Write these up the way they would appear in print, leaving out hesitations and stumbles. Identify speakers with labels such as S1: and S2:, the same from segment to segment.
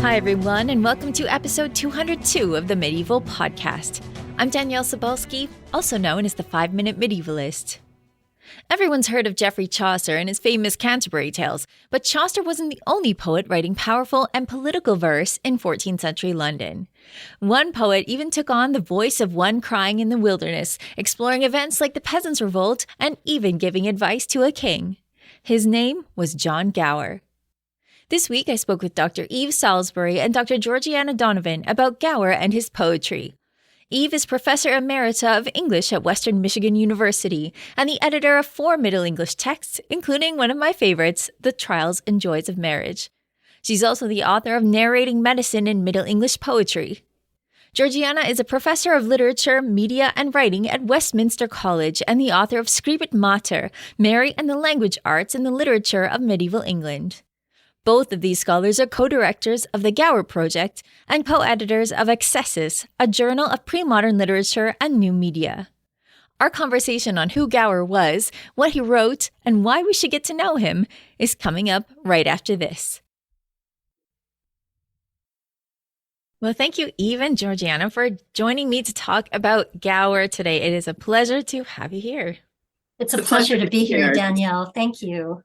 S1: Hi, everyone, and welcome to episode 202 of the Medieval Podcast. I'm Danièle, also known as the 5-Minute Medievalist. Everyone's heard of Geoffrey Chaucer and his famous Canterbury Tales, but Chaucer wasn't the only poet writing powerful and political verse in 14th-century London. One poet even took on the voice of one crying in the wilderness, exploring events like the Peasants' Revolt and even giving advice to a king. His name was John Gower. This week, I spoke with Dr. Eve Salisbury and Dr. Georgiana Donavin about Gower and his poetry. Eve is Professor Emerita of English at Western Michigan University and the editor of 4 Middle English texts, including one of my favorites, The Trials and Joys of Marriage. She's also the author of Narrating Medicine in Middle English Poetry. Georgiana is a professor of literature, media, and writing at Westminster College and the author of Scribit Mater, Mary and the Language Arts in the Literature of Medieval England. Both of these scholars are co-directors of the Gower Project and co-editors of Accessus, a journal of pre-modern literature and new media. Our conversation on who Gower was, what he wrote, and why we should get to know him is coming up right after this. Well, thank you, Eve and Georgiana, for joining me to talk about Gower today. It is a pleasure to have you here.
S2: It's a pleasure to be here, Danièle. Thank you.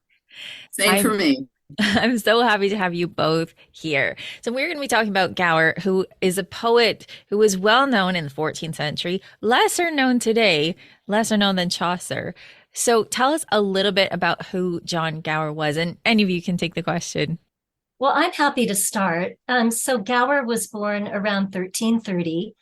S3: Same for me.
S1: I'm so happy to have you both here. So we're going to be talking about Gower, who is a poet who was well known in the 14th century, lesser known today, lesser known than Chaucer. So tell us a little bit about who John Gower was, and any of you can take the question.
S2: Well, I'm happy to start. So Gower was born around 1330.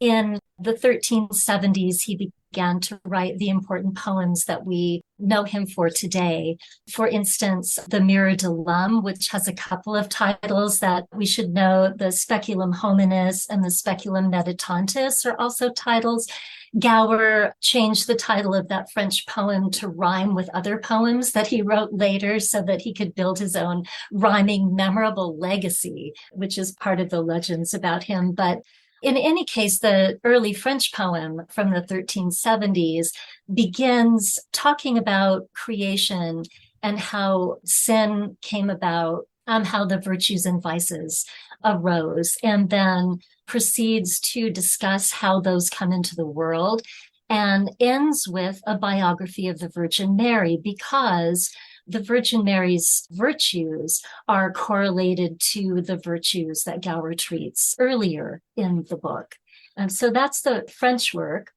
S2: In the 1370s, he began to write the important poems that we know him for today. For instance, the Mirror de l'Homme, which has a couple of titles that we should know. The Speculum Hominis and the Speculum Meditantis are also titles. Gower changed the title of that French poem to rhyme with other poems that he wrote later so that he could build his own rhyming, memorable legacy, which is part of the legends about him. But in any case, the early French poem from the 1370s begins talking about creation and how sin came about, how the virtues and vices arose, and then proceeds to discuss how those come into the world, and ends with a biography of the Virgin Mary, because the Virgin Mary's virtues are correlated to the virtues that Gower treats earlier in the book. And so that's the French work.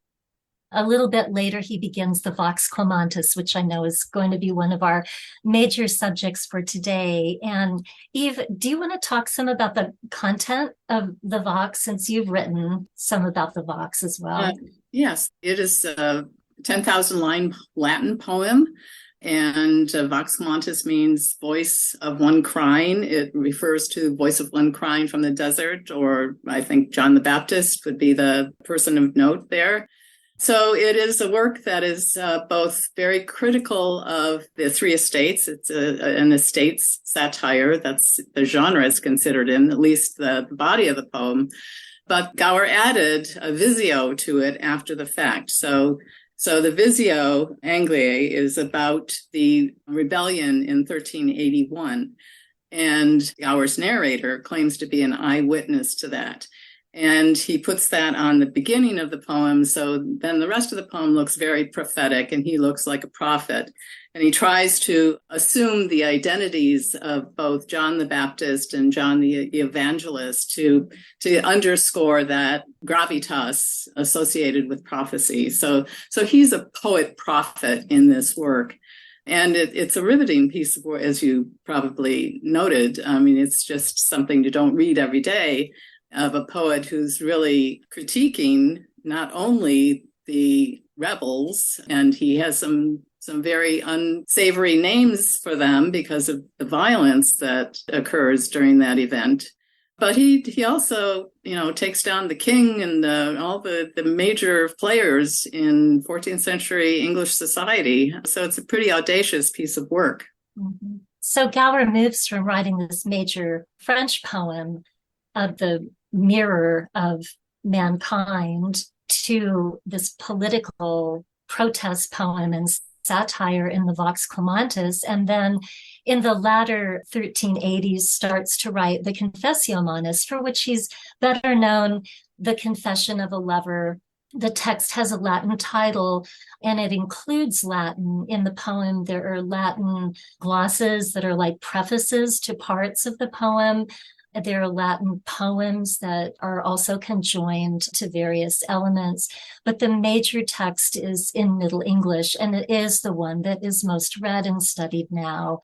S2: A little bit later, he begins the Vox Clamantis, which I know is going to be one of our major subjects for today. And Eve, do you want to talk some about the content of the Vox, since you've written some about the Vox as well?
S3: Yes, it is a 10,000-line Latin poem. And Vox Clamantis means voice of one crying. It refers to voice of one crying from the desert, or I think John the Baptist would be the person of note there. So it is a work that is both very critical of the three estates. It's an estates satire. That's the genre it's considered in, at least the body of the poem. But Gower added a visio to it after the fact. So the Visio Angliae is about the rebellion in 1381, and Gower's narrator claims to be an eyewitness to that. And he puts that on the beginning of the poem, so then the rest of the poem looks very prophetic, and he looks like a prophet. And he tries to assume the identities of both John the Baptist and John the Evangelist to underscore that gravitas associated with prophecy. So he's a poet-prophet in this work. And it's a riveting piece of work, as you probably noted. I mean, it's just something you don't read every day, of a poet who's really critiquing not only the rebels, and he has some very unsavory names for them because of the violence that occurs during that event. But he also, takes down the king and all the major players in 14th century English society. So it's a pretty audacious piece of work.
S2: Mm-hmm. So Gower moves from writing this major French poem of the mirror of mankind to this political protest poem and satire in the Vox Clamantis, and then in the latter 1380s starts to write the Confessio Manus, for which he's better known, The Confession of a Lover. The text has a Latin title, and it includes Latin. In the poem, there are Latin glosses that are like prefaces to parts of the poem. There are Latin poems that are also conjoined to various elements, but the major text is in Middle English, and it is the one that is most read and studied now.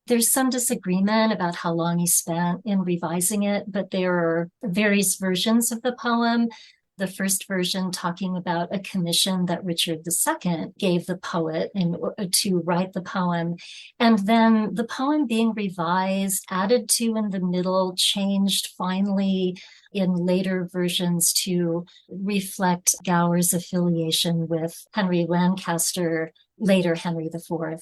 S2: There's some disagreement about how long he spent in revising it, but there are various versions of the poem. The first version talking about a commission that Richard II gave the poet to write the poem. And then the poem being revised, added to in the middle, changed finally in later versions to reflect Gower's affiliation with Henry Lancaster, later Henry IV.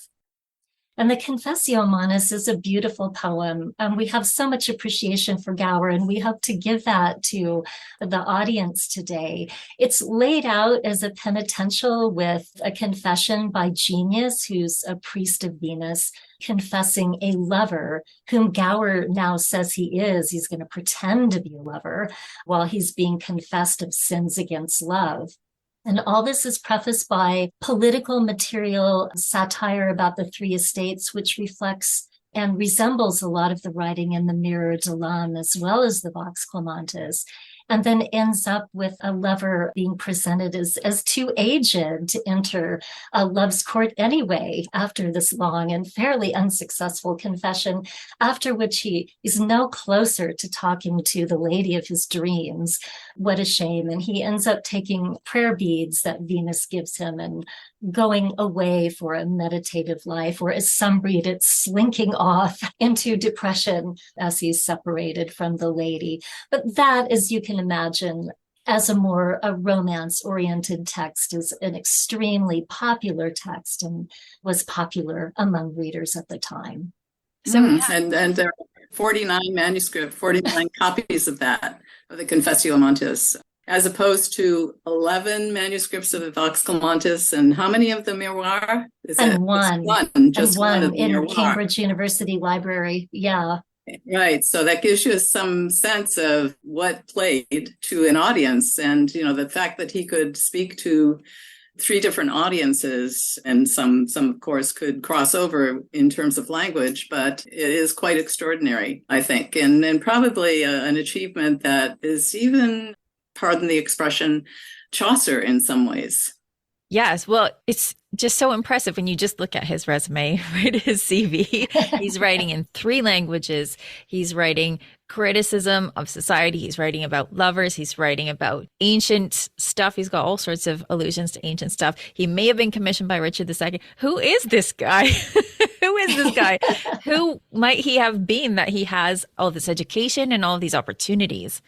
S2: And the Confessio Manus is a beautiful poem. We have so much appreciation for Gower, and we hope to give that to the audience today. It's laid out as a penitential with a confession by Genius, who's a priest of Venus, confessing a lover whom Gower now says he is. He's going to pretend to be a lover while he's being confessed of sins against love. And all this is prefaced by political material satire about the three estates, which reflects and resembles a lot of the writing in the Mirror de l'Âme as well as the Vox Clamantis, and then ends up with a lover being presented as too aged to enter a love's court anyway after this long and fairly unsuccessful confession, after which he is no closer to talking to the lady of his dreams. What a shame. And he ends up taking prayer beads that Venus gives him and going away for a meditative life, or as some read it, slinking off into depression as he's separated from the lady. But that, as you can imagine, as a romance-oriented text, is an extremely popular text and was popular among readers at the time.
S3: So and there are 49 copies of that, of the Confessio Mantis, as opposed to 11 manuscripts of the Vox Clamantis. And how many of the Miroir?
S2: One in Cambridge University Library. Yeah.
S3: Right. So that gives you some sense of what played to an audience. And, the fact that he could speak to 3 different audiences, and some of course could cross over in terms of language, but it is quite extraordinary, I think, and probably an achievement that is even, pardon the expression, Chaucer in some ways.
S1: Yes. Well, it's just so impressive when you just look at his resume, right? His CV. He's writing in 3 languages. He's writing criticism of society. He's writing about lovers. He's writing about ancient stuff. He's got all sorts of allusions to ancient stuff. He may have been commissioned by Richard II. Who is this guy? Who is this guy? Who might he have been that he has all this education and all these opportunities?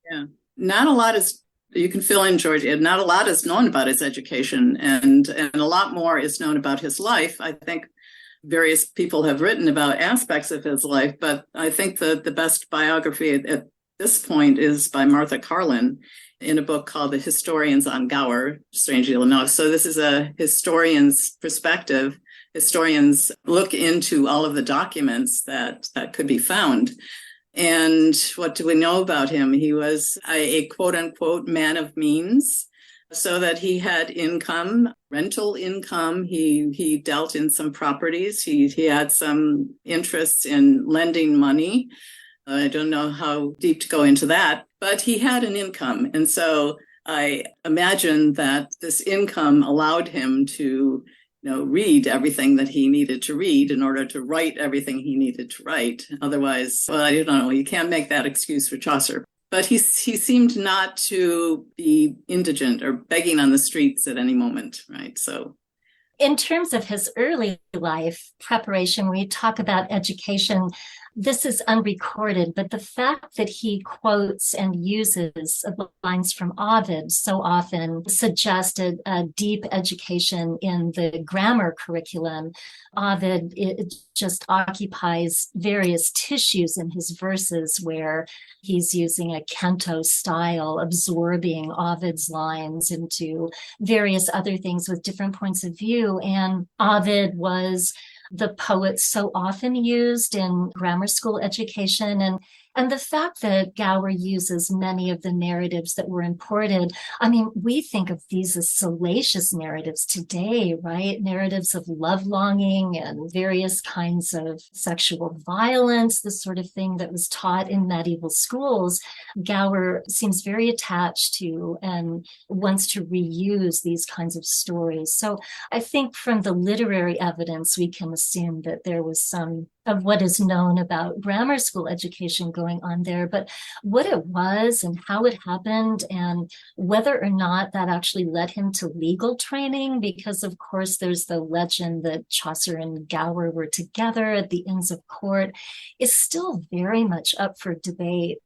S3: Yeah. Not a lot is, you can fill in, Georgia, not a lot is known about his education, and a lot more is known about his life. I think various people have written about aspects of his life, but I think the best biography at this point is by Martha Carlin in a book called The Historians on Gower, strangely enough. So this is a historian's perspective. Historians look into all of the documents that could be found. And what do we know about him? He was a quote unquote man of means, so that he had income, rental income. He dealt in some properties. He had some interests in lending money. I don't know how deep to go into that, but he had an income. And so I imagine that this income allowed him to read everything that he needed to read in order to write everything he needed to write. Otherwise, well, I don't know, you can't make that excuse for Chaucer. But he seemed not to be indigent or begging on the streets at any moment, right? So,
S2: in terms of his early life preparation, we talk about education. this is unrecorded, but the fact that he quotes and uses lines from Ovid so often suggested a deep education in the grammar curriculum. Ovid, it just occupies various tissues in his verses where he's using a canto style, absorbing Ovid's lines into various other things with different points of view. And Ovid was the poet so often used in grammar school education. And the fact that Gower uses many of the narratives that were imported, I mean, we think of these as salacious narratives today, right? Narratives of love longing and various kinds of sexual violence, the sort of thing that was taught in medieval schools. Gower seems very attached to and wants to reuse these kinds of stories. So I think from the literary evidence, we can assume that there was some of what is known about grammar school education going on there, but what it was and how it happened and whether or not that actually led him to legal training, because of course there's the legend that Chaucer and Gower were together at the Inns of Court, is still very much up for debate.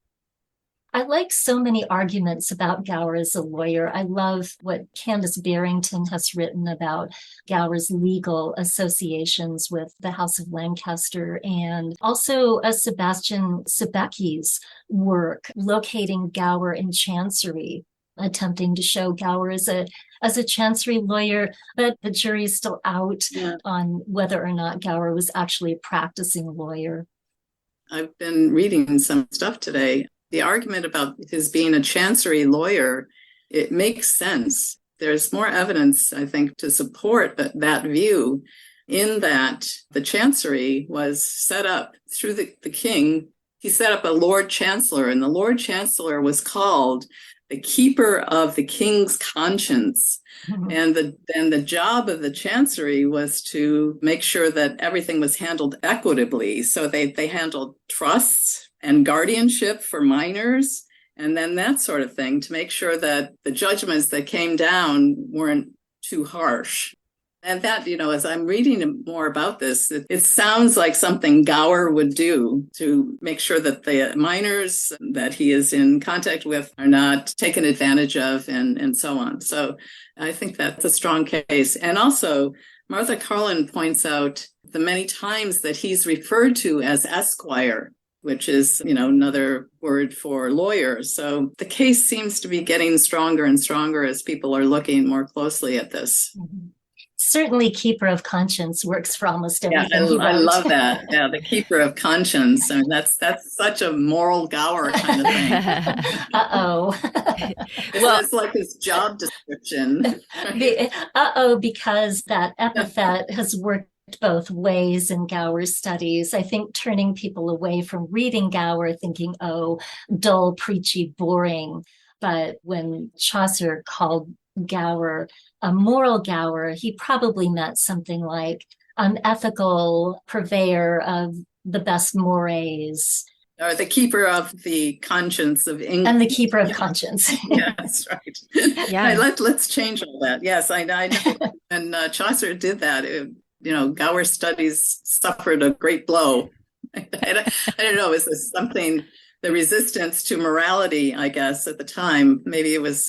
S2: I like so many arguments about Gower as a lawyer. I love what Candace Barrington has written about Gower's legal associations with the House of Lancaster, and also Sebastian Sebecki's work locating Gower in Chancery, attempting to show Gower as a Chancery lawyer, but the jury is still out on whether or not Gower was actually a practicing lawyer.
S3: I've been reading some stuff today. The argument about his being a Chancery lawyer, it makes sense. There's more evidence, I think, to support that view, in that the Chancery was set up through the king. He set up a Lord Chancellor, and the Lord Chancellor was called the keeper of the king's conscience. Mm-hmm. And the job of the Chancery was to make sure that everything was handled equitably. So they handled trusts and guardianship for minors, and then that sort of thing, to make sure that the judgments that came down weren't too harsh. And that, as I'm reading more about this, it sounds like something Gower would do to make sure that the minors that he is in contact with are not taken advantage of, and so on. So I think that's a strong case. And also, Martha Carlin points out the many times that he's referred to as Esquire, which is, another word for lawyer. So the case seems to be getting stronger and stronger as people are looking more closely at this.
S2: Mm-hmm. Certainly, keeper of conscience works for almost everything.
S3: Yeah, I love that. Yeah, the keeper of conscience. I mean, that's such a moral Gower kind of thing.
S2: Uh-oh.
S3: It's like his job description.
S2: Because that epithet has worked both ways in Gower's studies. I think turning people away from reading Gower, thinking, oh, dull, preachy, boring. But when Chaucer called Gower a moral Gower, he probably meant something like an ethical purveyor of the best mores.
S3: Or the keeper of the conscience of England.
S2: And the keeper of conscience.
S3: Yeah, that's right. Yeah. Let's change all that. Yes, I know. And Chaucer did that. Gower's studies suffered a great blow. I don't know, is this something, the resistance to morality, I guess, at the time? Maybe it was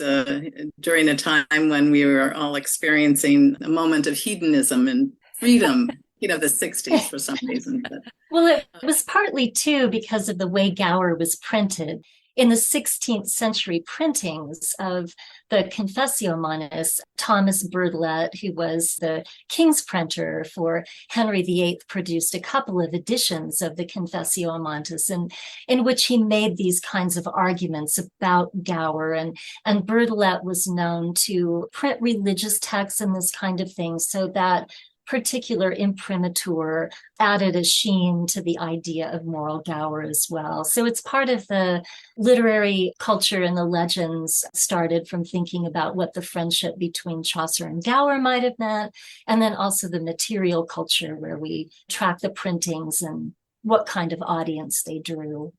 S3: during a time when we were all experiencing a moment of hedonism and freedom, the 60s for some reason. But,
S2: well, it was partly, too, because of the way Gower was printed. In the 16th century printings of the Confessio Manus, Thomas Berdelet, who was the king's printer for Henry VIII, produced a couple of editions of the Confessio Manus in which he made these kinds of arguments about Gower. And Berdelet was known to print religious texts and this kind of thing, so that particular imprimatur added a sheen to the idea of moral Gower as well. So it's part of the literary culture, and the legends started from thinking about what the friendship between Chaucer and Gower might have meant, and then also the material culture where we track the printings and what kind of audience they drew.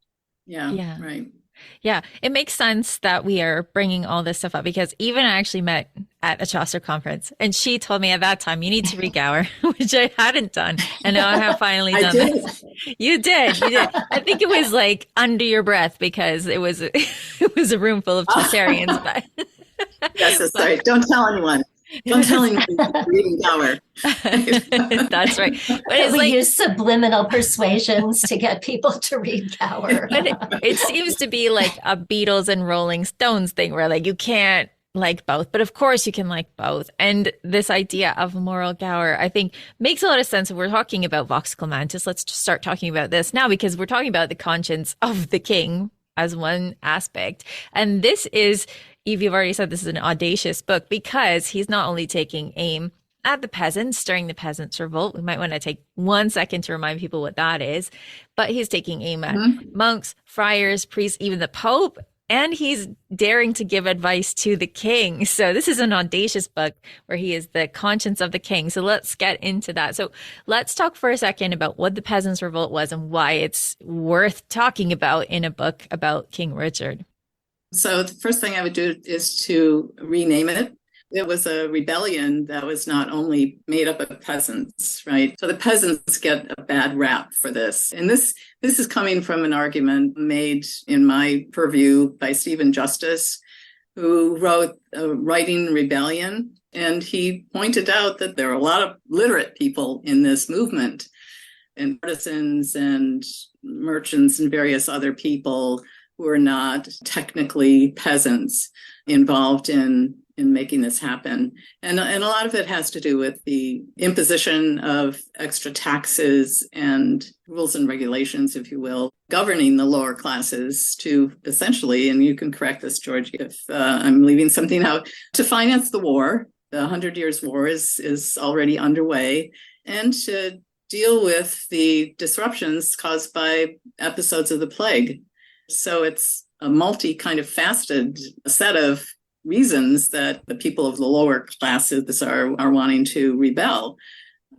S3: Yeah. Right.
S1: Yeah, it makes sense that we are bringing all this stuff up because even I actually met at a Chaucer conference and she told me at that time, you need to read Gower, which I hadn't done. And now I have finally
S3: I
S1: done
S3: did.
S1: that. You did. I think it was like under your breath because it was a room full of Chaucerians. But
S3: Yes, that's right. Don't tell anyone. Don't tell anyone you're reading Gower.
S1: That's right. But it's
S2: We
S1: like,
S2: use subliminal persuasions to get people to read Gower.
S1: but it seems to be like a Beatles and Rolling Stones thing where like you can't like both, but of course you can like both. And this idea of moral Gower, I think makes a lot of sense. If we're talking about Vox Clamantis, let's just start talking about this now because we're talking about the conscience of the king as one aspect. And this is, Eve, you've already said this is an audacious book because he's not only taking aim at the peasants during the peasants' revolt. We might want to take 1 second to remind people what that is, but he's taking aim at monks, friars, priests, even the Pope, and he's daring to give advice to the king. So this is an audacious book where he is the conscience of the king. So let's get into that. So let's talk for a second about what the peasants' revolt was and why it's worth talking about in a book about King Richard.
S3: So the first thing I would do is to rename it. It was a rebellion that was not only made up of peasants, right? So the peasants get a bad rap for this. And this is coming from an argument made in my purview by Stephen Justice, who wrote Writing Rebellion. And he pointed out that there are a lot of literate people in this movement, and artisans and merchants and various other people who are not technically peasants involved in making this happen. And a lot of it has to do with the imposition of extra taxes and rules and regulations, if you will, governing the lower classes to essentially, and you can correct this, George, if I'm leaving something out, to finance the war. The 100 Years' War is already underway, and to deal with the disruptions caused by episodes of the plague. So it's a kind of faceted set of reasons that the people of the lower classes are wanting to rebel,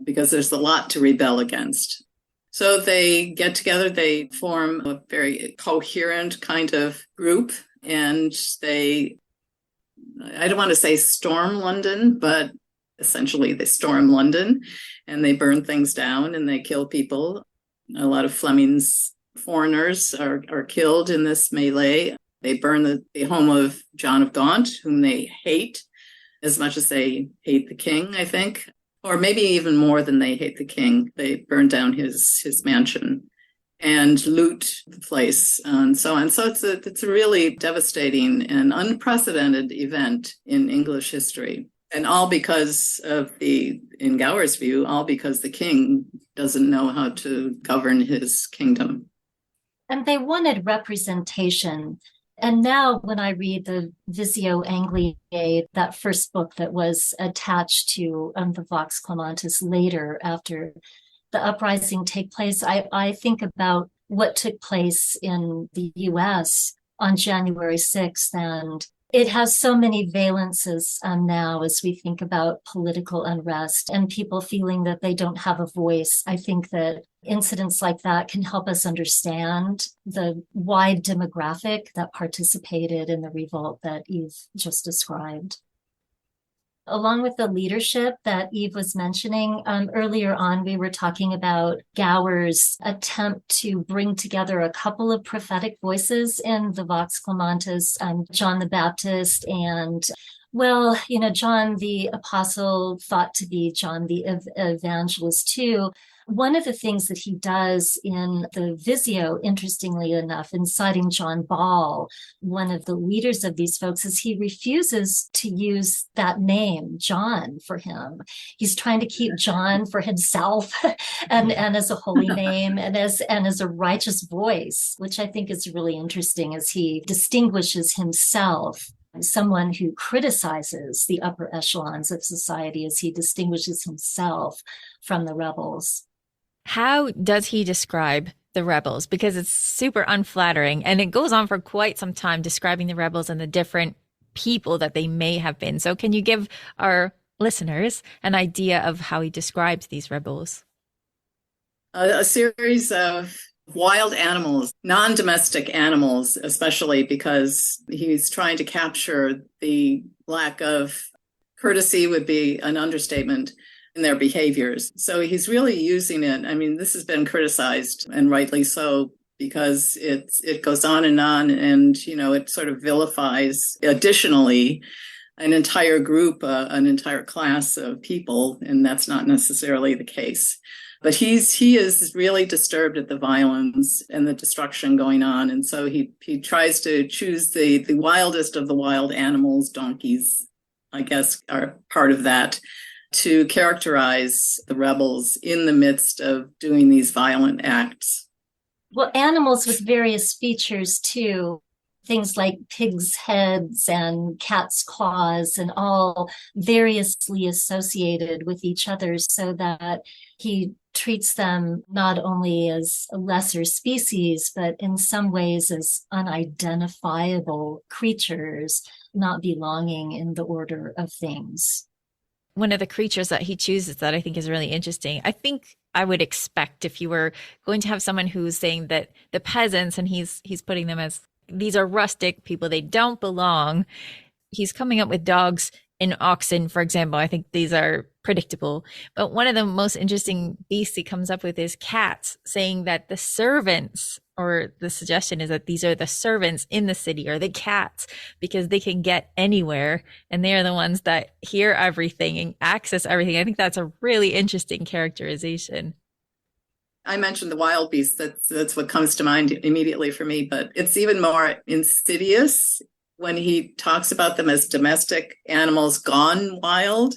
S3: because there's a lot to rebel against. So they get together, they form a very coherent kind of group, and I don't want to say storm London, but essentially they storm London and they burn things down and they kill people. A lot of Fleming's foreigners are killed in this melee. They burn the home of John of Gaunt, whom they hate as much as they hate the king, I think, or maybe even more than they hate the king. They burn down his mansion and loot the place and so on. So it's a really devastating and unprecedented event in English history. And all because in Gower's view, all because the king doesn't know how to govern his kingdom.
S2: And they wanted representation. And now when I read the Visio Angliae, that first book that was attached to the Vox Clamantis later after the uprising take place, I think about what took place in the US on January 6th. And it has so many valences now as we think about political unrest and people feeling that they don't have a voice. I think that incidents like that can help us understand the wide demographic that participated in the revolt that Eve just described. Along with the leadership that Eve was mentioning, earlier on, we were talking about Gower's attempt to bring together a couple of prophetic voices in the Vox Clamantis, John the Baptist and, John the Apostle, thought to be John the Evangelist too. One of the things that he does in the Visio, interestingly enough, in citing John Ball, one of the leaders of these folks, is he refuses to use that name, John, for him. He's trying to keep John for himself and as a holy name and as a righteous voice, which I think is really interesting as he distinguishes himself, someone who criticizes the upper echelons of society, as he distinguishes himself from the rebels.
S1: How does he describe the rebels? Because it's super unflattering and it goes on for quite some time describing the rebels and the different people that they may have been. So can you give our listeners an idea of how he describes these rebels?
S3: A series of Wild animals, non-domestic animals, especially because he's trying to capture the lack of courtesy would be an understatement in their behaviors. So he's really using it. I mean, this has been criticized, and rightly so, because it goes on, and it sort of vilifies additionally an entire group, an entire class of people, and that's not necessarily the case. But he is really disturbed at the violence and the destruction going on, and so he tries to choose the wildest of the wild animals. Donkeys, I guess, are part of that, to characterize the rebels in the midst of doing these violent acts.
S2: Well, animals with various features too, things like pigs' heads and cats' claws, and all variously associated with each other, so that he treats them not only as lesser species, but in some ways as unidentifiable creatures, not belonging in the order of things.
S1: One of the creatures that he chooses that I think is really interesting. I think I would expect, if you were going to have someone who's saying that the peasants, and he's putting them as, these are rustic people, they don't belong. He's coming up with dogs and oxen, for example. I think these are predictable. But one of the most interesting beasts he comes up with is cats, saying that the servants, or the suggestion is that these are the servants in the city, or the cats, because they can get anywhere and they are the ones that hear everything and access everything. I think that's a really interesting characterization.
S3: I mentioned the wild beast. That's what comes to mind immediately for me, but it's even more insidious when he talks about them as domestic animals gone wild,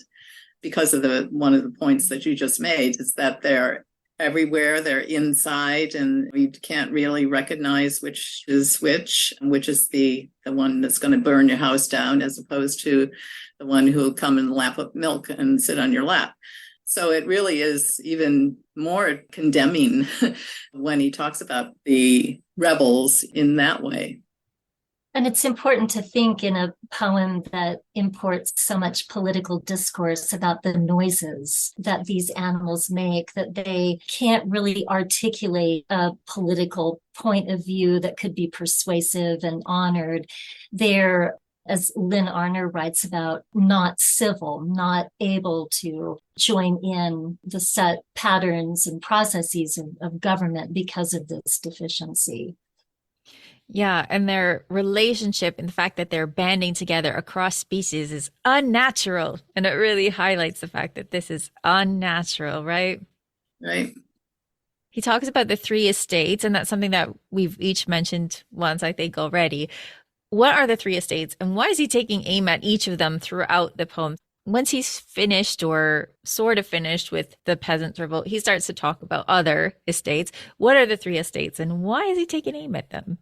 S3: because of one of the points that you just made, is that they're everywhere, they're inside, and you can't really recognize which is which is the one that's going to burn your house down, as opposed to the one who will come and lap up milk and sit on your lap. So it really is even more condemning when he talks about the rebels in that way.
S2: And it's important to think in a poem that imports so much political discourse about the noises that these animals make, that they can't really articulate a political point of view that could be persuasive and honored. They're, as Lynn Arner writes about, not civil, not able to join in the set patterns and processes of government because of this deficiency.
S1: Yeah, and their relationship and the fact that they're banding together across species is unnatural. And it really highlights the fact that this is unnatural, right?
S3: Right.
S1: He talks about the three estates, and that's something that we've each mentioned once, I think, already. What are the three estates, and why is he taking aim at each of them throughout the poem? Once he's finished, or sort of finished, with the peasants' revolt, he starts to talk about other estates. What are the three estates, and why is he taking aim at them?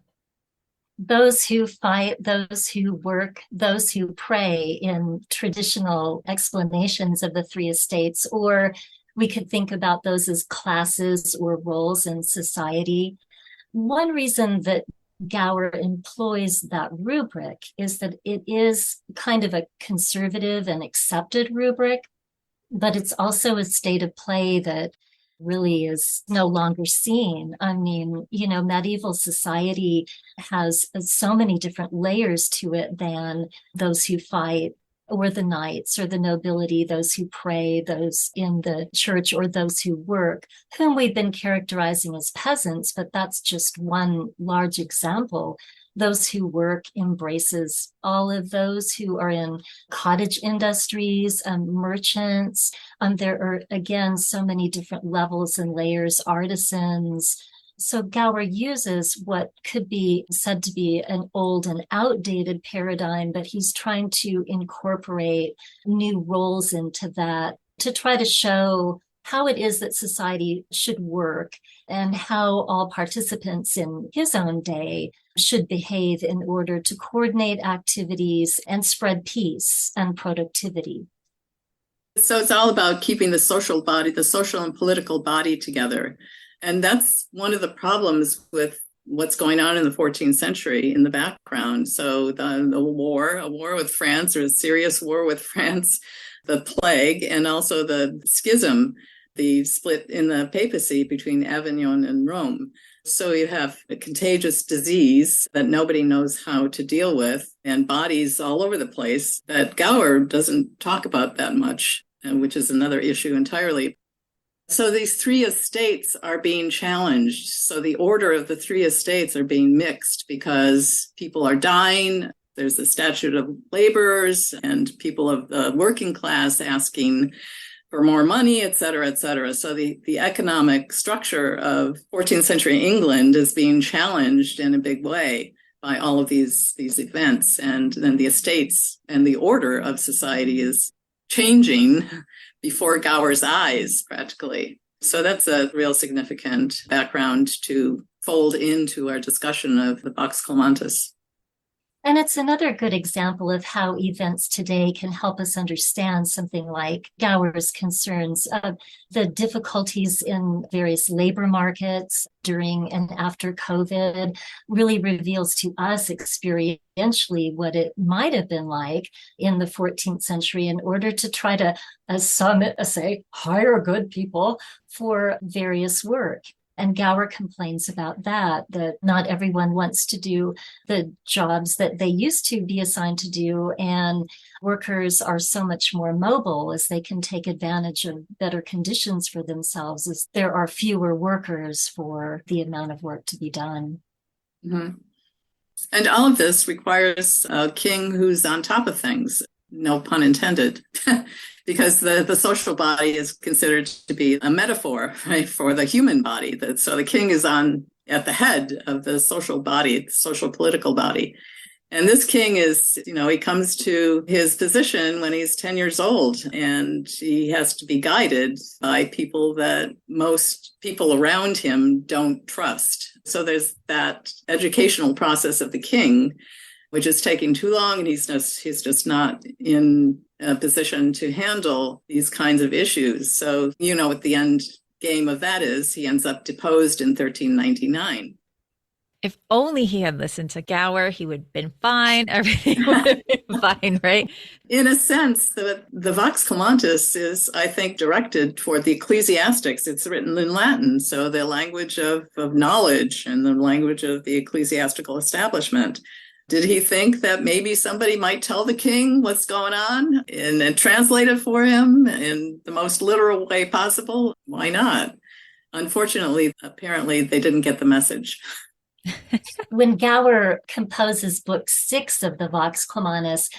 S2: Those who fight, those who work, those who pray, in traditional explanations of the three estates. Or we could think about those as classes or roles in society. One reason that Gower employs that rubric is that it is kind of a conservative and accepted rubric, but it's also a state of play that really is no longer seen. I mean, medieval society has so many different layers to it than those who fight, or the knights, or the nobility, those who pray, those in the church, or those who work, whom we've been characterizing as peasants, but that's just one large example. Those who work embraces all of those who are in cottage industries, merchants. There are, again, so many different levels and layers, artisans. So Gower uses what could be said to be an old and outdated paradigm, but he's trying to incorporate new roles into that to try to show how it is that society should work, and how all participants in his own day should behave in order to coordinate activities and spread peace and productivity.
S3: So it's all about keeping the social and political body together. And that's one of the problems with what's going on in the 14th century in the background. So a war with France, or a serious war with France, the plague, and also the schism, the split in the papacy between Avignon and Rome. So you have a contagious disease that nobody knows how to deal with, and bodies all over the place that Gower doesn't talk about that much, which is another issue entirely. So these three estates are being challenged. So the order of the three estates are being mixed because people are dying. There's the statute of laborers and people of the working class asking for more money, et cetera, et cetera. So the economic structure of 14th century England is being challenged in a big way by all of these events. And then the estates and the order of society is changing before Gower's eyes, practically. So that's a real significant background to fold into our discussion of the Vox Clamantis.
S2: And it's another good example of how events today can help us understand something like Gower's concerns of the difficulties in various labor markets during and after COVID really reveals to us experientially what it might have been like in the 14th century in order to try to, as some say, hire good people for various work. And Gower complains about that not everyone wants to do the jobs that they used to be assigned to do. And workers are so much more mobile as they can take advantage of better conditions for themselves as there are fewer workers for the amount of work to be done.
S3: Mm-hmm. And all of this requires a king who's on top of things, no pun intended. Because the social body is considered to be a metaphor, right, for the human body. So the king is at the head of the social body, the social political body. And this king is, he comes to his position when he's 10 years old, and he has to be guided by people that most people around him don't trust. So there's that educational process of the king, which is taking too long, and he's just not in a position to handle these kinds of issues. So what the end game of that is. He ends up deposed in 1399.
S1: If only he had listened to Gower, he would have been fine. Everything would have been fine, right?
S3: In a sense, the Vox Clamantis is, I think, directed toward the ecclesiastics. It's written in Latin, so the language of knowledge and the language of the ecclesiastical establishment. Did he think that maybe somebody might tell the king what's going on and translate it for him in the most literal way possible? Why not? Unfortunately, apparently, they didn't get the message.
S2: When Gower composes book 6 of the Vox Clamantis,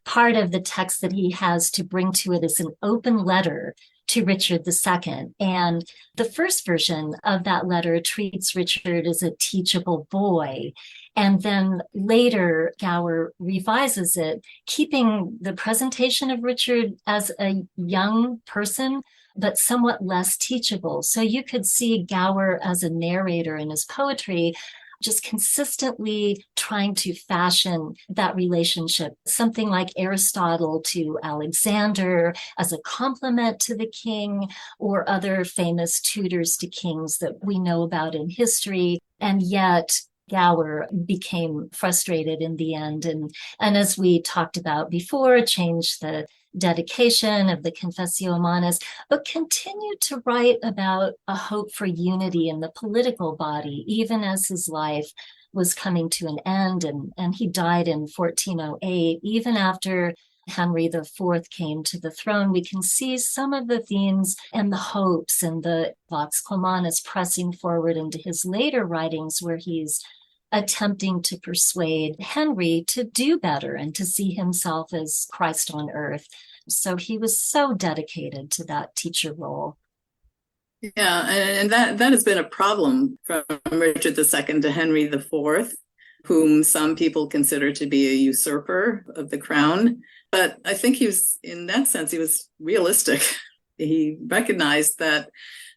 S2: part of the text that he has to bring to it is an open letter to Richard II. And the first version of that letter treats Richard as a teachable boy. And then later, Gower revises it, keeping the presentation of Richard as a young person, but somewhat less teachable. So you could see Gower as a narrator in his poetry, just consistently trying to fashion that relationship, something like Aristotle to Alexander as a compliment to the king, or other famous tutors to kings that we know about in history. And yet Gower became frustrated in the end. And as we talked about before, changed the dedication of the Confessio Manus, but continued to write about a hope for unity in the political body, even as his life was coming to an end. And he died in 1408. Even after Henry IV came to the throne, we can see some of the themes and the hopes and the Vox Clamantis pressing forward into his later writings, where he's attempting to persuade Henry to do better and to see himself as Christ on earth. So he was so dedicated to that teacher role.
S3: Yeah, and that has been a problem from Richard II to Henry IV, whom some people consider to be a usurper of the crown. But I think he was, in that sense, he was realistic. He recognized that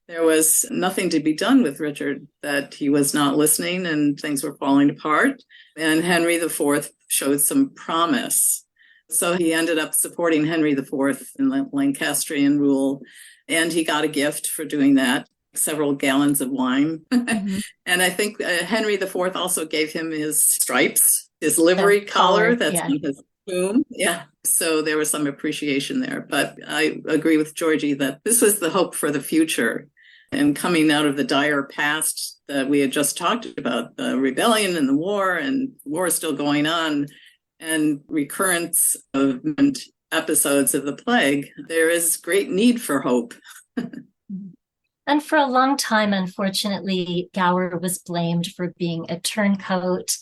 S3: there was nothing to be done with Richard, that he was not listening and things were falling apart. And Henry IV showed some promise. So he ended up supporting Henry IV in the Lancastrian rule. And he got a gift for doing that, several gallons of wine. Mm-hmm. And I think Henry IV also gave him his stripes, his livery collar that's on his tomb. Yeah. So there was some appreciation there. But I agree with Georgie that this was the hope for the future. and coming out of the dire past that we had just talked about, the rebellion and the war is still going on, and recurrence of episodes of the plague, there is great need for hope.
S2: And for a long time, unfortunately, Gower was blamed for being a turncoat.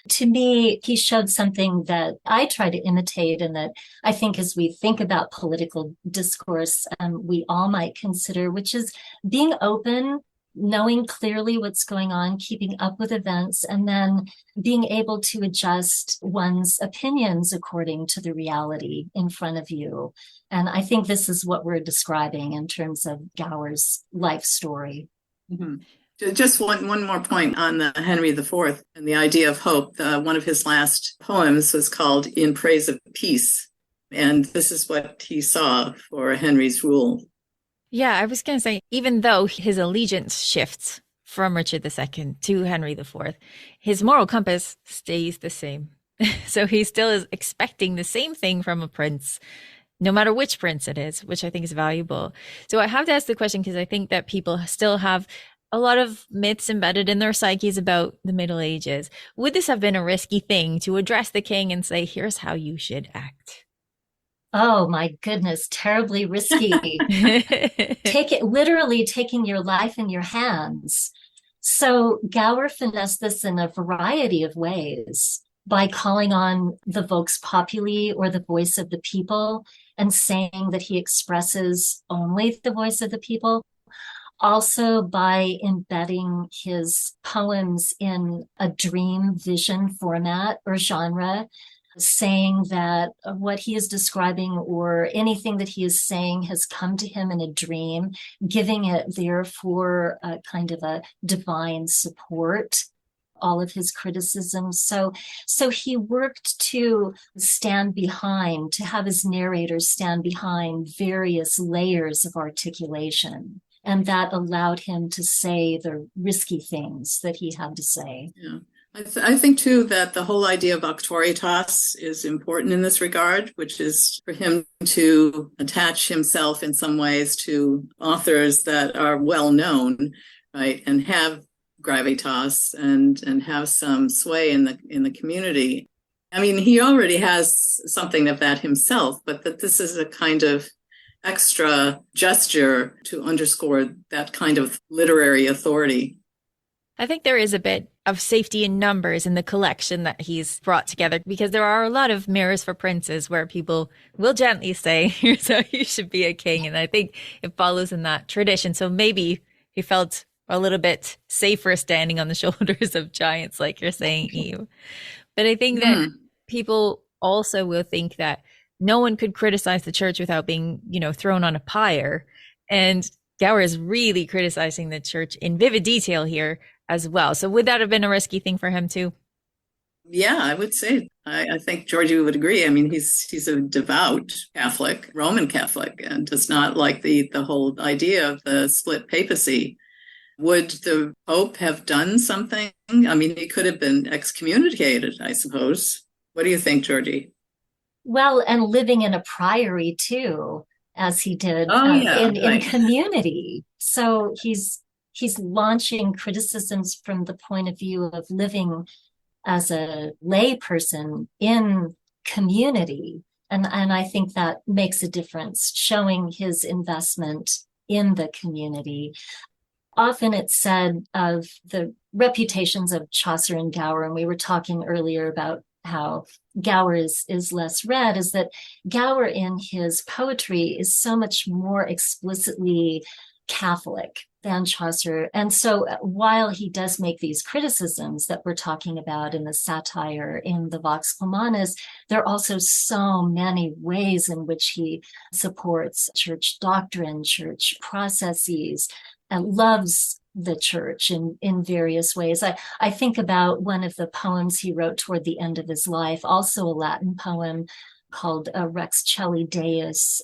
S2: To me, he showed something that I try to imitate, and that I think as we think about political discourse, we all might consider, which is being open, knowing clearly what's going on, keeping up with events, and then being able to adjust one's opinions according to the reality in front of you. And I think this is what we're describing in terms of Gower's life story.
S3: Mm-hmm. Just one more point on the Henry IV and the idea of hope. One of his last poems was called In Praise of Peace. And this is what he saw for Henry's rule.
S1: Yeah, I was going to say, even though his allegiance shifts from Richard II to Henry IV, his moral compass stays the same. So he still is expecting the same thing from a prince, no matter which prince it is, which I think is valuable. So I have to ask the question because I think that people still have a lot of myths embedded in their psyches about the Middle Ages. Would this have been a risky thing to address the king and say, here's how you should act?
S2: Oh my goodness, terribly risky. Literally taking your life in your hands. So Gower finessed this in a variety of ways by calling on the vox populi, or the voice of the people, and saying that he expresses only the voice of the people. Also by embedding his poems in a dream vision format or genre, saying that what he is describing or anything that he is saying has come to him in a dream, giving it therefore a kind of a divine support, all of his criticisms. So he worked to stand behind, to have his narrators stand behind various layers of articulation. And that allowed him to say the risky things that he had to say.
S3: Yeah. I think, too, that the whole idea of auctoritas is important in this regard, which is for him to attach himself in some ways to authors that are well known, right, and have gravitas and have some sway in the community. I mean, he already has something of that himself, but that this is a kind of extra gesture to underscore that kind of literary authority.
S1: I think there is a bit of safety in numbers in the collection that he's brought together, because there are a lot of mirrors for princes where people will gently say, here's how you should be a king. And I think it follows in that tradition. So maybe he felt a little bit safer standing on the shoulders of giants, like you're saying, Eve. But I think that people also will think that no one could criticize the church without being, thrown on a pyre. And Gower is really criticizing the church in vivid detail here as well. So would that have been a risky thing for him too?
S3: Yeah, I would say. I think Georgie would agree. I mean, he's a devout Catholic, Roman Catholic, and does not like the whole idea of the split papacy. Would the Pope have done something? I mean, he could have been excommunicated, I suppose. What do you think, Georgie?
S2: Well, and living in a priory too, as he did in community. So he's launching criticisms from the point of view of living as a lay person in community. And I think that makes a difference, showing his investment in the community. Often it's said of the reputations of Chaucer and Gower, and we were talking earlier about how Gower is less read, is that Gower in his poetry is so much more explicitly Catholic than Chaucer. And so while he does make these criticisms that we're talking about in the satire, in the Vox Clamanis, there are also so many ways in which he supports church doctrine, church processes, and loves the church in various ways. I think about one of the poems he wrote toward the end of his life, also a Latin poem called Rex Celi Deus,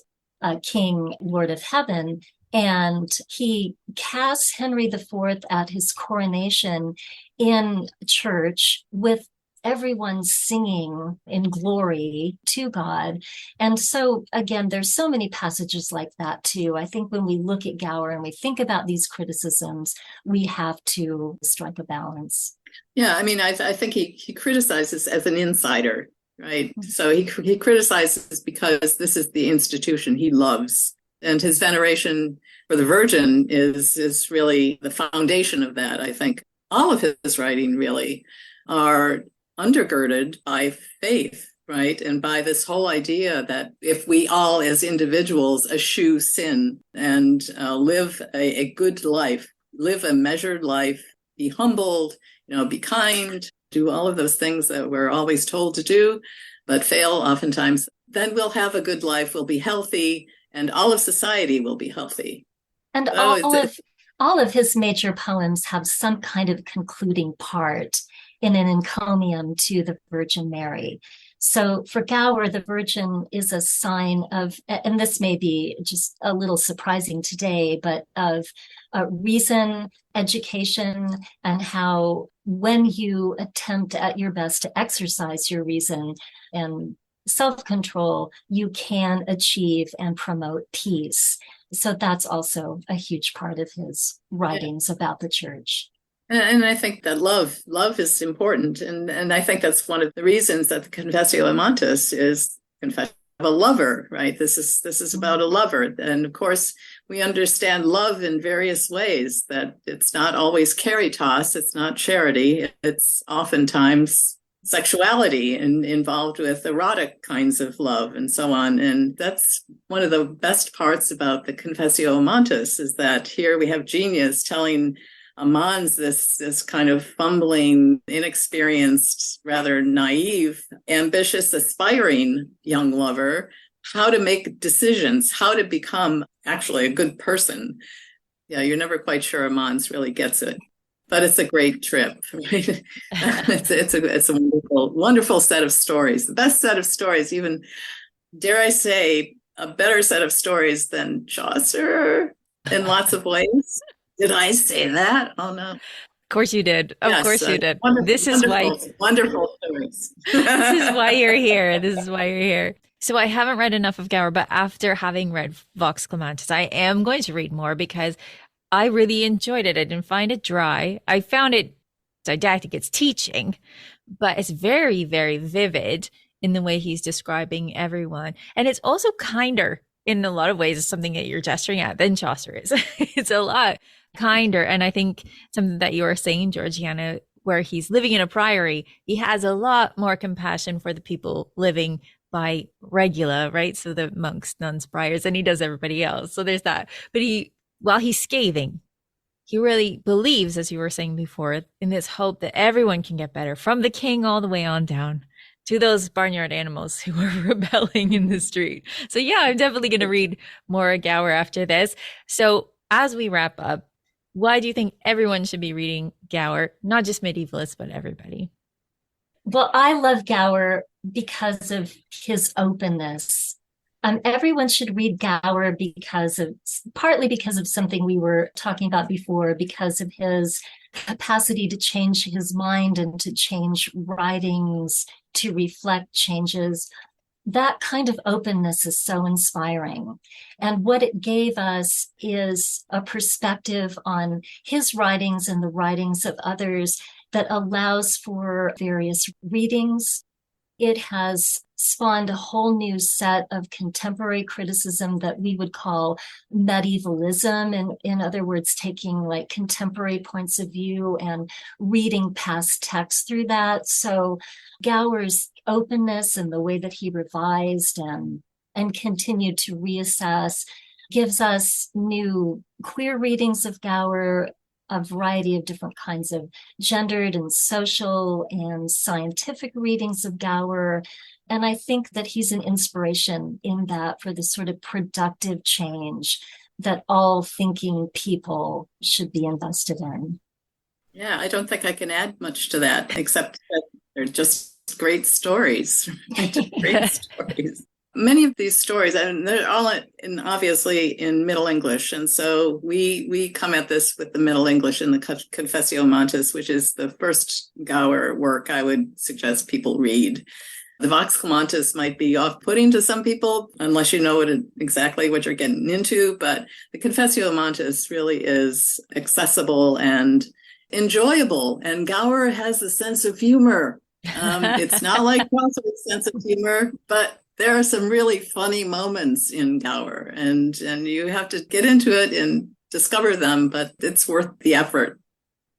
S2: King, Lord of Heaven. And he casts Henry IV at his coronation in church with everyone singing in glory to God. And so, again, there's so many passages like that too. I think when we look at Gower and we think about these criticisms, we have to strike a balance.
S3: Yeah, I mean, I think he criticizes as an insider, right? So he criticizes because this is the institution he loves, and his veneration for the Virgin is really the foundation of that. I think all of his writing really are undergirded by faith, right? And by this whole idea that if we all as individuals eschew sin and live a good life, live a measured life, be humbled, be kind, do all of those things that we're always told to do, but fail oftentimes, then we'll have a good life, we'll be healthy, and all of society will be healthy.
S2: And all of his major poems have some kind of concluding part in an encomium to the Virgin Mary. So for Gower, the Virgin is a sign of, and this may be just a little surprising today, but of reason, education, and how when you attempt at your best to exercise your reason and self-control, you can achieve and promote peace. So that's also a huge part of his writings about the church.
S3: And I think that love is important. And I think that's one of the reasons that the Confessio Amantis is confession of a lover, right? This is about a lover. And of course, we understand love in various ways, that it's not always caritas, it's not charity, it's oftentimes sexuality and involved with erotic kinds of love and so on. And that's one of the best parts about the Confessio Amantis, is that here we have genius telling Amans, this kind of fumbling, inexperienced, rather naive, ambitious, aspiring young lover, how to make decisions, how to become actually a good person. Yeah, you're never quite sure Amans really gets it, but it's a great trip. Right? it's a wonderful, wonderful set of stories. The best set of stories, even dare I say, a better set of stories than Chaucer in lots of ways. Did I say that? Oh, no.
S1: Of course you did. Of course you did. This is why.
S3: Wonderful stories.
S1: This is why you're here. This is why you're here. So I haven't read enough of Gower, but after having read Vox Clamantis, I am going to read more because I really enjoyed it. I didn't find it dry. I found it didactic. It's teaching, but it's very, very vivid in the way he's describing everyone. And it's also kinder in a lot of ways. It's something that you're gesturing at than Chaucer is. It's a lot kinder. And I think something that you were saying, Georgiana, where he's living in a priory, he has a lot more compassion for the people living by regula, right? So the monks, nuns, friars, and he does everybody else. So there's that. But while he's scathing, he really believes, as you were saying before, in this hope that everyone can get better, from the king all the way on down to those barnyard animals who are rebelling in the street. So yeah, I'm definitely going to read more Gower after this. So as we wrap up, why do you think everyone should be reading Gower? Not just medievalists, but everybody.
S2: Well, I love Gower because of his openness. Everyone should read Gower partly because of something we were talking about before, because of his capacity to change his mind and to change writings, to reflect changes. That kind of openness is so inspiring. And what it gave us is a perspective on his writings and the writings of others that allows for various readings. It has spawned a whole new set of contemporary criticism that we would call medievalism, and in other words, taking like contemporary points of view and reading past texts through that. So Gower's openness and the way that he revised and continued to reassess gives us new queer readings of Gower, a variety of different kinds of gendered and social and scientific readings of Gower. And I think that he's an inspiration in that for the sort of productive change that all thinking people should be invested in.
S3: Yeah, I don't think I can add much to that, except that they're just great stories. Great stories. Many of these stories, and they're all obviously in Middle English, and so we come at this with the Middle English in the Confessio Amantis, which is the first Gower work I would suggest people read. The Vox Clamantis might be off-putting to some people unless you know exactly what you're getting into, but the Confessio Amantis really is accessible and enjoyable, and Gower has a sense of humor. It's not like Chaucer's sense of humor, but there are some really funny moments in Gower, and you have to get into it and discover them, but it's worth the effort.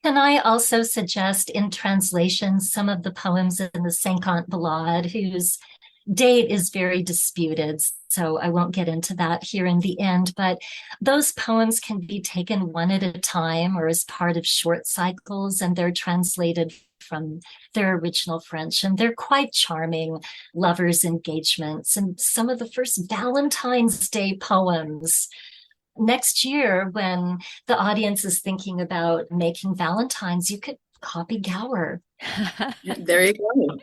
S2: Can I also suggest in translation some of the poems in the Cinquante Ballade, whose date is very disputed, so I won't get into that here in the end, but those poems can be taken one at a time or as part of short cycles, and they're translated from their original French, and they're quite charming lovers' engagements and some of the first Valentine's Day poems. Next year, when the audience is thinking about making Valentines, you could copy Gower.
S3: There you go.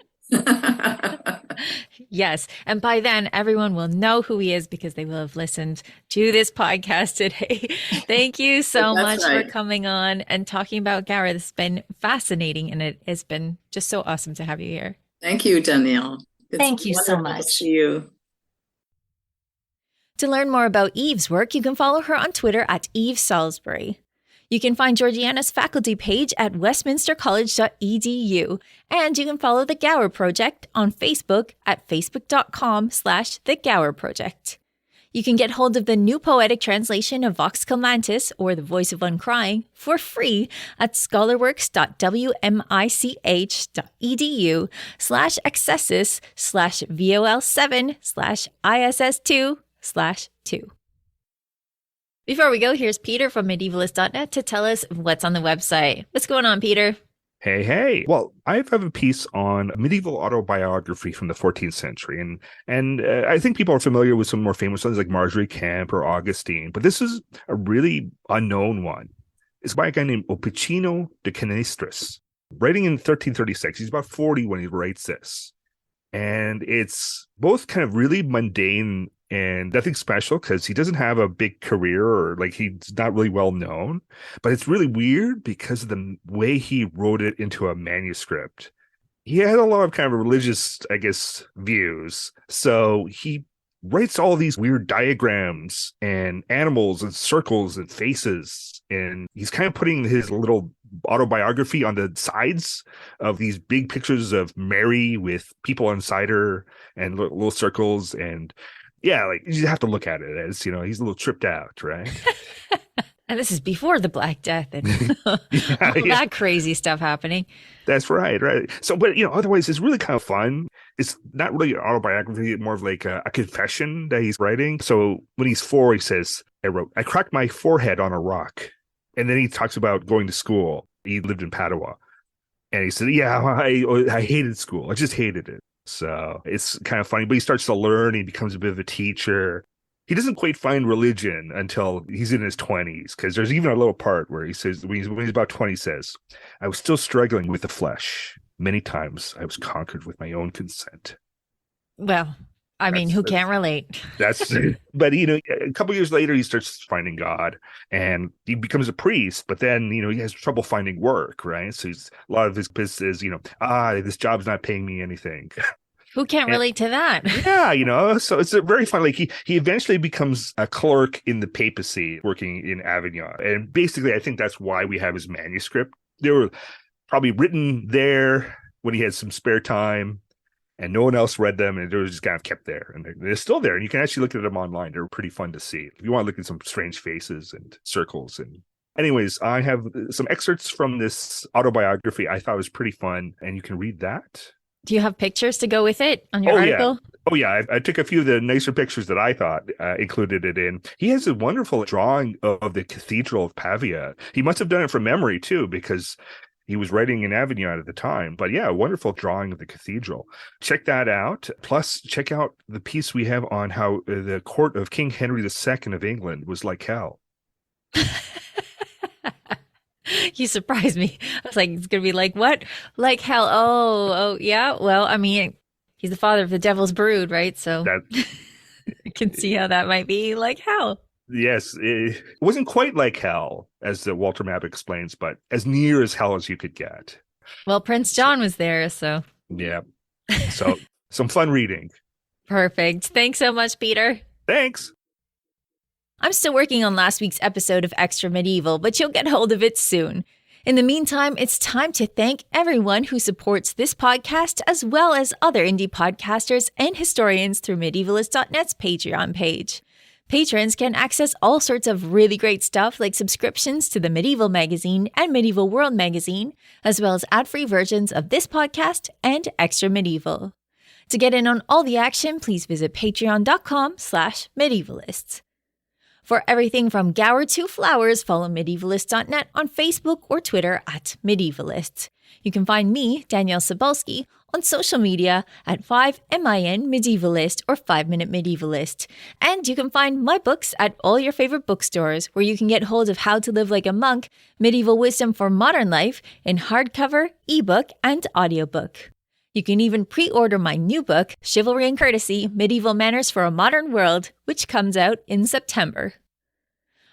S1: Yes. And by then, everyone will know who he is because they will have listened to this podcast today. Thank you so much for coming on and talking about Gower. This has been fascinating, and it has been just so awesome to have you here.
S3: Thank you, Danièle.
S2: Thank you so much.
S3: To see you.
S1: To learn more about Eve's work, you can follow her on Twitter at Eve Salisbury. You can find Georgiana's faculty page at westminstercollege.edu, and you can follow the Gower Project on Facebook at facebook.com/The Gower Project. You can get hold of the new poetic translation of Vox Clamantis, or The Voice of One Crying, for free at scholarworks.wmich.edu/accessus/vol7/ISS2/2. Before we go, here's Peter from medievalist.net to tell us what's on the website. What's going on, Peter?
S4: Hey. Well, I have a piece on medieval autobiography from the 14th century. And I think people are familiar with some more famous ones like Marjorie Kemp or Augustine, but this is a really unknown one. It's by a guy named Opicino de Canistris, writing in 1336. He's about 40 when he writes this. And it's both kind of really mundane and nothing special because he doesn't have a big career, or like he's not really well known, but it's really weird because of the way he wrote it into a manuscript. He had a lot of kind of religious, I guess, views. So he writes all these weird diagrams and animals and circles and faces. And he's kind of putting his little autobiography on the sides of these big pictures of Mary with people inside her and little circles. And yeah, like you have to look at it as, he's a little tripped out, right?
S1: And this is before the Black Death and all that crazy stuff happening.
S4: That's right. So, but, otherwise it's really kind of fun. It's not really an autobiography, more of like a confession that he's writing. So when he's 4, he says, I cracked my forehead on a rock. And then he talks about going to school. He lived in Padua. And he said, I hated school. I just hated it. So it's kind of funny, but he starts to learn. He becomes a bit of a teacher. He doesn't quite find religion until he's in his 20s, because there's even a little part where he says, when he's about 20, he says, I was still struggling with the flesh. Many times I was conquered with my own consent.
S1: Well, I mean, who can't relate? But, a couple years later, he starts finding God and he becomes a priest, but then, he has trouble finding work, right? So a lot of his business is, this job's not paying me anything. Who can't relate to that?
S4: Yeah, so it's a very fun, like he eventually becomes a clerk in the papacy working in Avignon. And basically, I think that's why we have his manuscript. They were probably written there when he had some spare time. And no one else read them, and they were just kind of kept there. And they're still there, and you can actually look at them online. They're pretty fun to see. If you want to look at some strange faces and circles. And anyways, I have some excerpts from this autobiography I thought was pretty fun, and you can read that.
S1: Do you have pictures to go with it on your article?
S4: Yeah. I took a few of the nicer pictures that I thought included it in. He has a wonderful drawing of the Cathedral of Pavia. He must have done it from memory, too, because he was writing in Avignon at the time. But yeah, a wonderful drawing of the cathedral. Check that out. Plus, check out the piece we have on how the court of King Henry II of England was like hell.
S1: You surprised me. I was like, it's going to be like, what? Like hell. Oh, yeah. Well, I mean, He's the father of the Devil's Brood, right? So
S4: That
S1: you can see how that might be like hell.
S4: Yes, it wasn't quite like hell, as Walter Map explains, but as near as hell as you could get.
S1: Well, Prince John was there, so.
S4: Yeah. So some fun reading.
S1: Perfect. Thanks so much, Peter.
S4: Thanks.
S1: I'm still working on last week's episode of Extra Medieval, but you'll get hold of it soon. In the meantime, it's time to thank everyone who supports this podcast as well as other indie podcasters and historians through medievalist.net's Patreon page. Patrons can access all sorts of really great stuff like subscriptions to the Medieval Magazine and Medieval World Magazine, as well as ad-free versions of this podcast and Extra Medieval. To get in on all the action, please visit patreon.com/medievalists. For everything from Gower to Flowers, follow medievalist.net on Facebook or Twitter at Medievalists. You can find me, Danièle Cebulski, on social media at 5MIN Medievalist or 5-Minute Medievalist. And you can find my books at all your favorite bookstores, where you can get hold of How to Live Like a Monk, Medieval Wisdom for Modern Life in hardcover, ebook, and audiobook. You can even pre-order my new book, Chivalry and Courtesy, Medieval Manners for a Modern World, which comes out in September.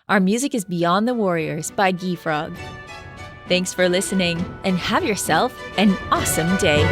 S1: Our music is Beyond the Warriors by Geefrog. Thanks for listening, and have yourself an awesome day.